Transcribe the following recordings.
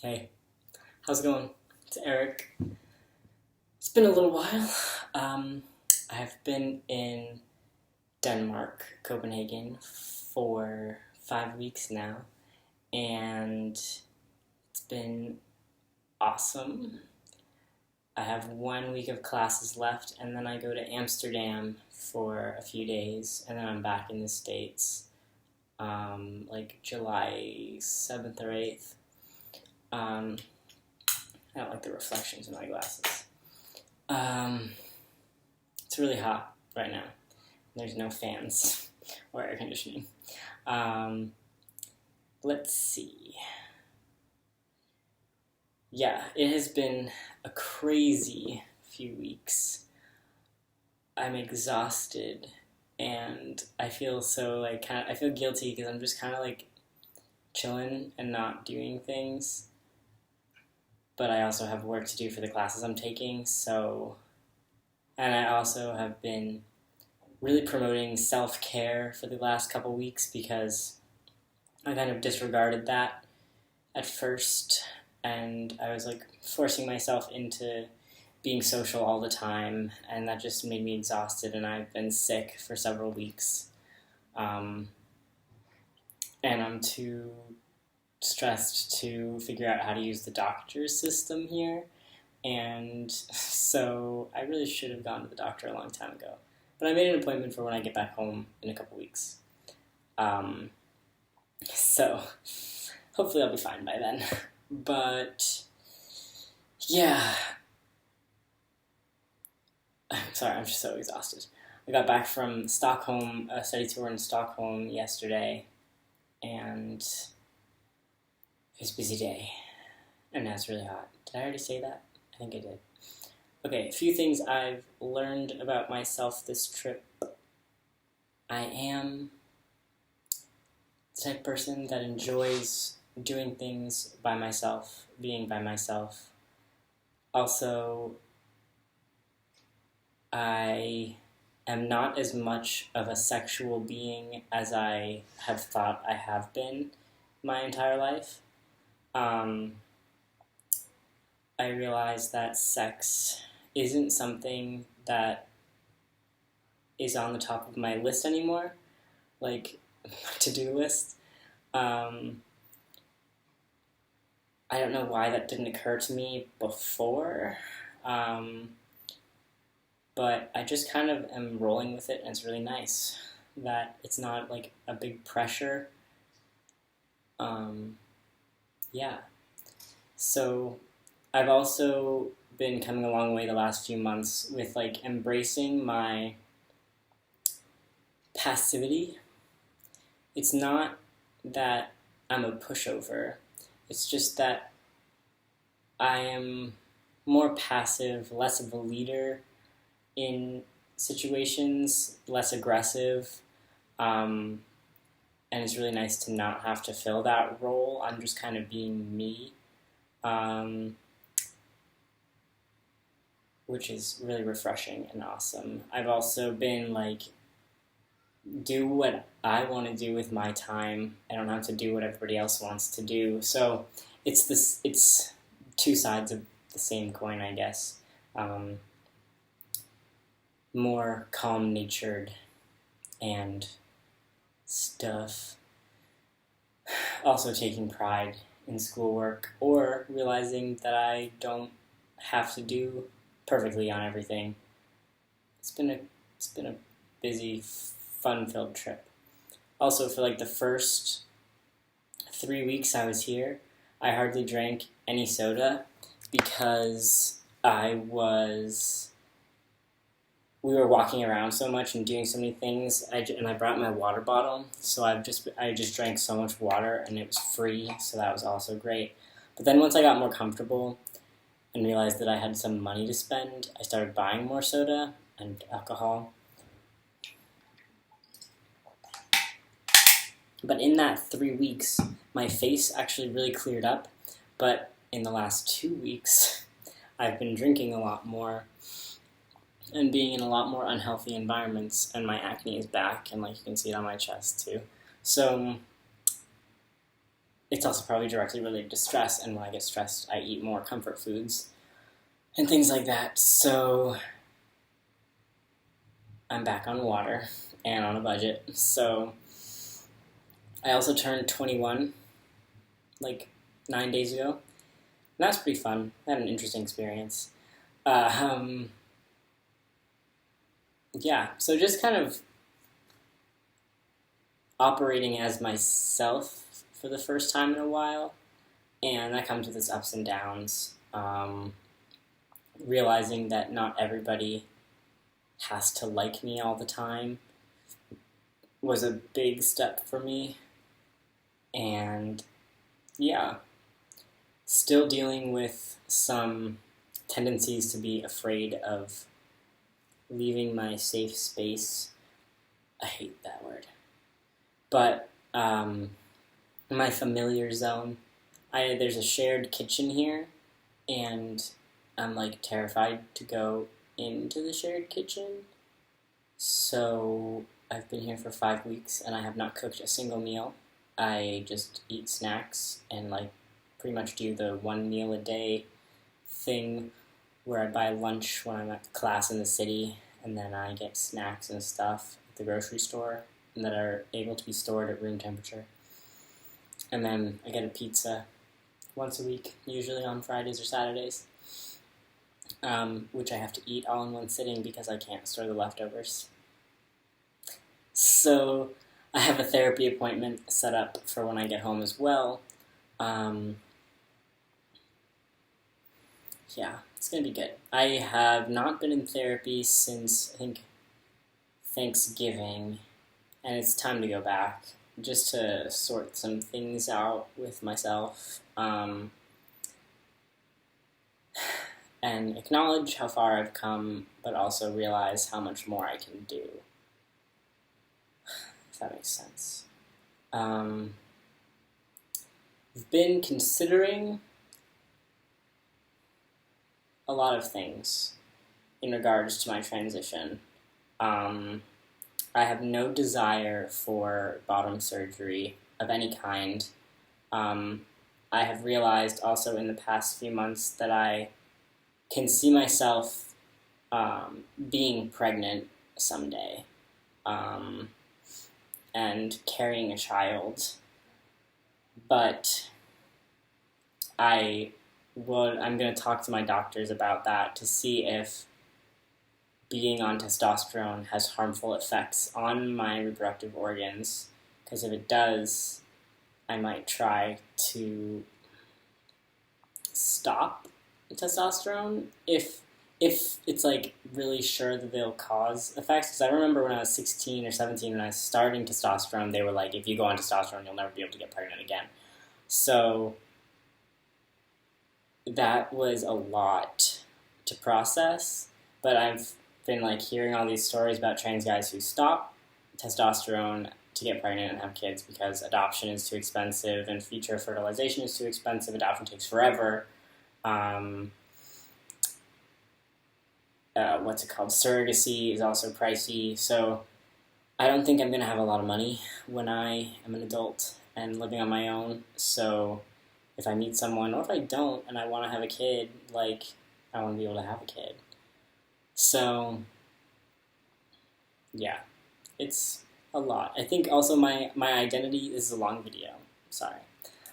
Hey, how's it going? It's Eric. It's been a little while. Um, I've been in Denmark, Copenhagen, for 5 weeks now, and it's been awesome. I have 1 week of classes left, and then I go to Amsterdam for a few days, and then I'm back in the States, like July 7th or 8th. Um, I don't like the reflections in my glasses. Um, it's really hot right now. There's no fans or air conditioning. Um, let's see. Yeah, it has been a crazy few weeks. I'm exhausted and I feel so I feel guilty because I'm just kind of like chilling and not doing things. But I also have work to do for the classes I'm taking, and I also have been really promoting self-care for the last couple weeks because I kind of disregarded that at first, and I was like forcing myself into being social all the time, and that just made me exhausted, and I've been sick for several weeks. Um, and I'm too stressed to figure out how to use the doctor's system here, and so I really should have gone to the doctor a long time ago. But I made an appointment for when I get back home in a couple weeks. Um, so hopefully I'll be fine by then. But yeah, I'm sorry, I'm just so exhausted. I got back from Stockholm, a study tour in Stockholm yesterday, and it was a busy day. And now it's really hot. Did I already say that? I think I did. Okay, a few things I've learned about myself this trip. I am the type of person that enjoys doing things by myself, being by myself. Also, I am not as much of a sexual being as I have thought I have been my entire life. I realize that sex isn't something that is on the top of my list anymore, like my to-do list. Um, I don't know why that didn't occur to me before, um, but I just kind of am rolling with it, and it's really nice that it's not like a big pressure. Um, yeah. So I've also been coming a long way the last few months with like embracing my passivity. It's not that I'm a pushover. It's just that I am more passive, less of a leader in situations, less aggressive, um, and it's really nice to not have to fill that role. I'm just kind of being me, um, which is really refreshing and awesome. I've also been like, do what I want to do with my time. I don't have to do what everybody else wants to do. So it's two sides of the same coin, I guess. Um, More calm natured and stuff. Also taking pride in schoolwork or realizing that I don't have to do perfectly on everything. It's been a busy, fun-filled trip. Also, for like the first 3 weeks I was here, I hardly drank any soda because we were walking around so much and doing so many things. And I brought my water bottle, so I just drank so much water, and it was free, so that was also great. But then once I got more comfortable and realized that I had some money to spend, I started buying more soda and alcohol. But in that 3 weeks, my face actually really cleared up. But in the last 2 weeks, I've been drinking a lot more and being in a lot more unhealthy environments, and my acne is back, and like you can see it on my chest too. So it's also probably directly related to stress, and when I get stressed, I eat more comfort foods and things like that. So I'm back on water and on a budget. So I also turned 21 like 9 days ago. And that's pretty fun. I had an interesting experience. Um, yeah, so just kind of operating as myself for the first time in a while, and that comes with its ups and downs. Realizing that not everybody has to like me all the time was a big step for me, and yeah, still dealing with some tendencies to be afraid of leaving my safe space. I hate that word. But my familiar zone, there's a shared kitchen here, and I'm like terrified to go into the shared kitchen. So I've been here for 5 weeks and I have not cooked a single meal. I just eat snacks and like pretty much do the 1 meal a day thing where I buy lunch when I'm at class in the city, and then I get snacks and stuff at the grocery store and that are able to be stored at room temperature. And then I get a pizza once a week, usually on Fridays or Saturdays, which I have to eat all in one sitting because I can't store the leftovers. So I have a therapy appointment set up for when I get home as well. Yeah, it's going to be good. I have not been in therapy since, I think, Thanksgiving, and it's time to go back just to sort some things out with myself, and acknowledge how far I've come, but also realize how much more I can do, if that makes sense. I've been considering a lot of things in regards to my transition. I have no desire for bottom surgery of any kind. I have realized also in the past few months that I can see myself being pregnant someday, and carrying a child, but I'm going to talk to my doctors about that to see if being on testosterone has harmful effects on my reproductive organs, because if it does, I might try to stop testosterone if it's like really sure that they'll cause effects. Because I remember when I was 16 or 17 and I was starting testosterone, they were like, if you go on testosterone, you'll never be able to get pregnant again. So that was a lot to process, but I've been like hearing all these stories about trans guys who stop testosterone to get pregnant and have kids because adoption is too expensive and future fertilization is too expensive. Adoption takes forever. Surrogacy is also pricey. So I don't think I'm going to have a lot of money when I am an adult and living on my own. So if I meet someone, or if I don't, and I want to have a kid, like, I want to be able to have a kid. So, yeah, it's a lot. I think also my identity, this is a long video, sorry.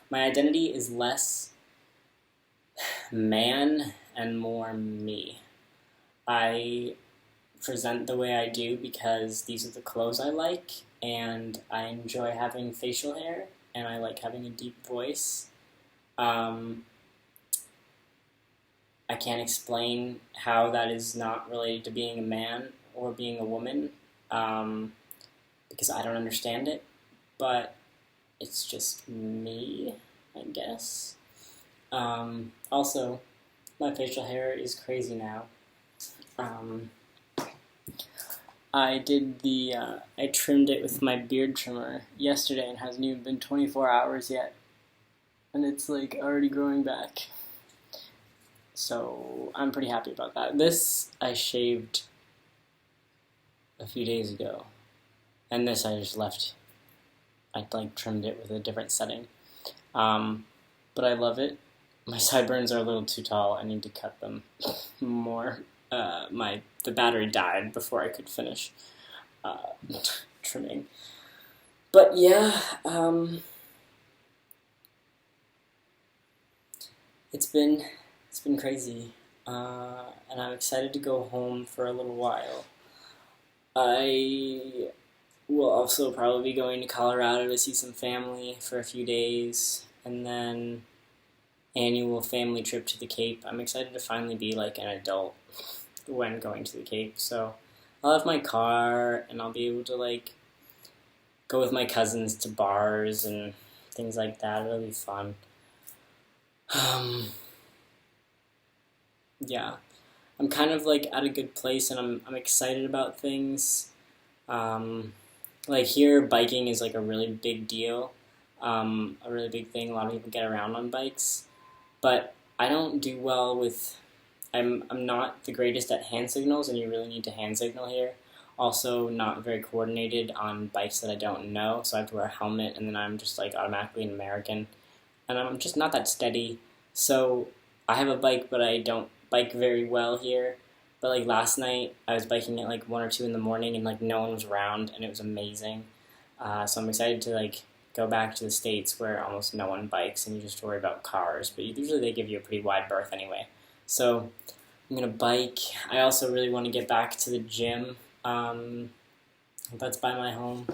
My identity is less man and more me. I present the way I do because these are the clothes I like, and I enjoy having facial hair, and I like having a deep voice. I can't explain how that is not related to being a man or being a woman, because I don't understand it, but it's just me, I guess. Also, my facial hair is crazy now. I trimmed it with my beard trimmer yesterday and it hasn't even been 24 hours yet. And it's like already growing back. So I'm pretty happy about that. This I shaved a few days ago. And this I just left. I trimmed it with a different setting. But I love it. My sideburns are a little too tall. I need to cut them more. The battery died before I could finish uh, trimming. But yeah, it's been crazy, and I'm excited to go home for a little while. I will also probably be going to Colorado to see some family for a few days, and then annual family trip to the Cape. I'm excited to finally be like an adult when going to the Cape. So I'll have my car, and I'll be able to like go with my cousins to bars and things like that. It'll be fun. Um, yeah, I'm kind of like at a good place, and I'm excited about things. Um, like here, biking is like a really big deal, a really big thing. A lot of people get around on bikes, but I don't do well with. I'm not the greatest at hand signals, and you really need to hand signal here. Also, not very coordinated on bikes that I don't know, so I have to wear a helmet, and then I'm just like automatically an American, and I'm just not that steady. So I have a bike, but I don't bike very well here. But like last night, I was biking at like 1 or 2 in the morning, and like no one was around, and it was amazing. So I'm excited to like go back to the States where almost no one bikes, and you just worry about cars. But usually they give you a pretty wide berth anyway. So I'm gonna bike. I also really want to get back to the gym. That's by my home.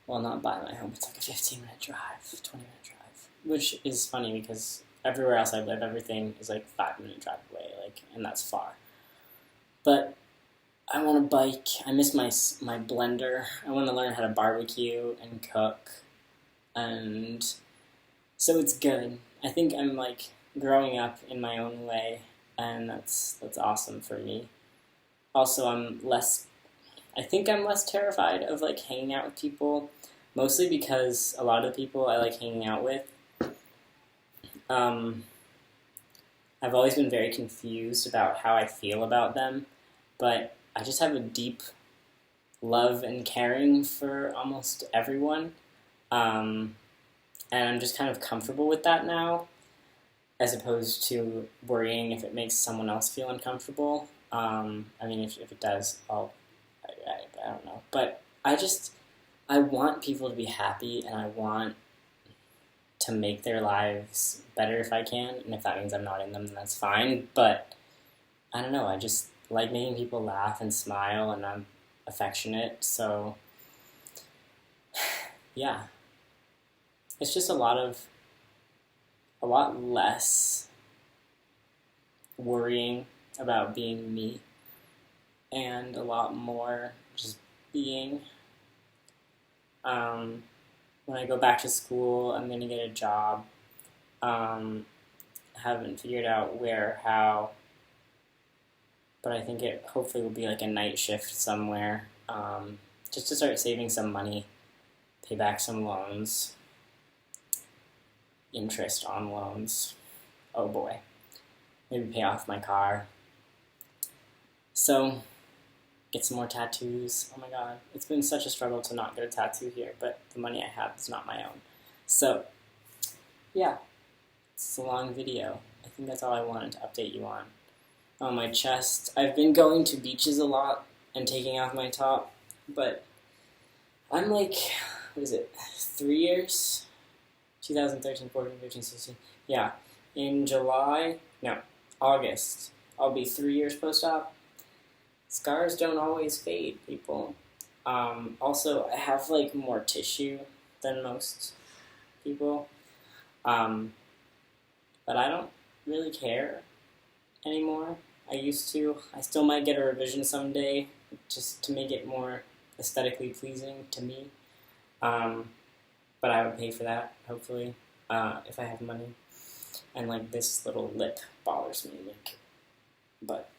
Well, not by my home. It's like a 15-minute drive, 20-minute drive, which is funny because everywhere else I live, everything is like 5-minute drive away, like, and that's far. But I want to bike. I miss my blender. I want to learn how to barbecue and cook, and so it's good. I think I'm like growing up in my own way, and that's awesome for me. Also, I think I'm less terrified of like hanging out with people, mostly because a lot of the people I like hanging out with, um, I've always been very confused about how I feel about them, but I just have a deep love and caring for almost everyone, um, and I'm just kind of comfortable with that now, as opposed to worrying if it makes someone else feel uncomfortable. I mean, if it does, I don't know. But I want people to be happy, and I want to make their lives better if I can, and if that means I'm not in them, then that's fine. But I don't know, I just like making people laugh and smile, and I'm affectionate, so yeah. It's just a lot less worrying about being me, and a lot more just being. Um, when I go back to school, I'm going to get a job. Haven't figured out where, how, but I think it hopefully will be like a night shift somewhere, just to start saving some money, pay back some loans, interest on loans. Oh boy. Maybe pay off my car. So, get some more tattoos. Oh my god. It's been such a struggle to not get a tattoo here, but the money I have is not my own. So, yeah. It's a long video. I think that's all I wanted to update you on. On my chest, I've been going to beaches a lot and taking off my top, but I'm like, what is it, 3 years? 2013, 14, 15, 16. Yeah. In August, I'll be 3 years post-op. Scars don't always fade, people. Also, I have like more tissue than most people, but I don't really care anymore. I used to. I still might get a revision someday, just to make it more aesthetically pleasing to me. But I would pay for that, hopefully, if I have money. And like this little lip bothers me, like, but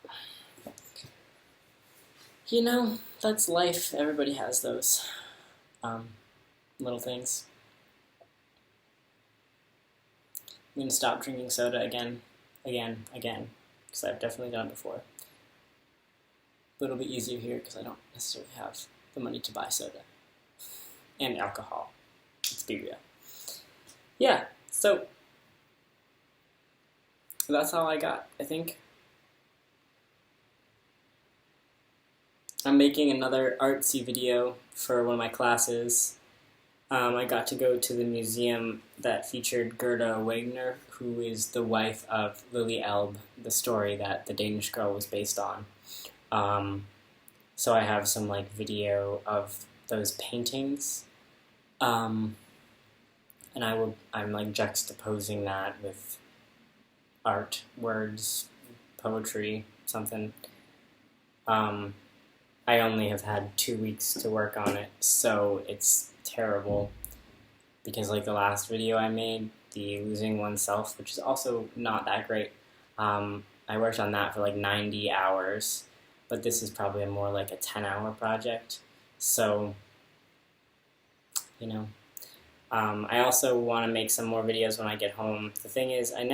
you know, that's life. Everybody has those little things. I'm gonna stop drinking soda again, because I've definitely done it before. But it'll be easier here because I don't necessarily have the money to buy soda and alcohol. Let's be real. Yeah. So that's all I got, I think. I'm making another artsy video for one of my classes. I got to go to the museum that featured Gerda Wagner, who is the wife of Lily Elbe, the story that The Danish Girl was based on. So I have some like video of those paintings, and I'm like juxtaposing that with art, words, poetry, something. I only have had 2 weeks to work on it, so it's terrible, because like the last video I made, the Losing Oneself, which is also not that great, I worked on that for like 90 hours, but this is probably more like a 10-hour project, so, you know. I also want to make some more videos when I get home. The thing is, I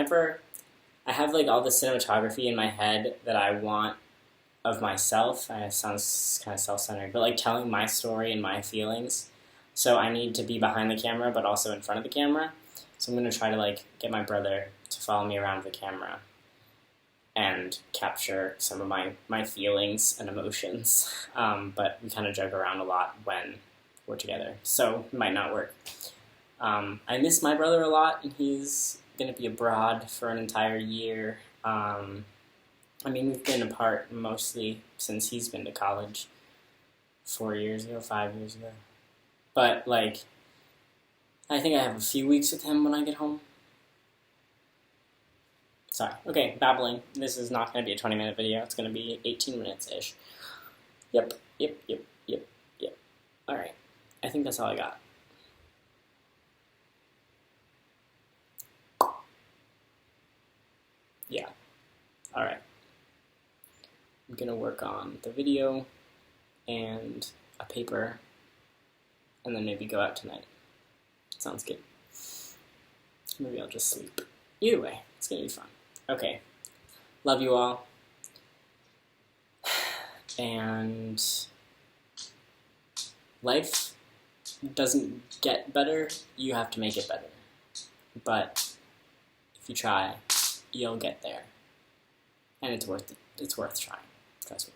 have like all the cinematography in my head that I want of myself. It sounds kind of self-centered, but like telling my story and my feelings. So I need to be behind the camera, but also in front of the camera. So I'm going to try to like get my brother to follow me around the camera and capture some of my feelings and emotions. But we kind of joke around a lot when we're together, so it might not work. I miss my brother a lot, and he's going to be abroad for an entire year. I mean, we've been apart mostly since he's been to college 4 years ago, 5 years ago. But, like, I think I have a few weeks with him when I get home. Sorry. Okay, babbling. This is not going to be a 20-minute video. It's going to be 18 minutes-ish. Yep. Alright. I think that's all I got. Yeah. Alright. I'm going to work on the video and a paper, and then maybe go out tonight. Sounds good. Maybe I'll just sleep. Either way, it's going to be fun. Okay. Love you all. And life doesn't get better, you have to make it better. But if you try, you'll get there. And it's worth trying. Trust me.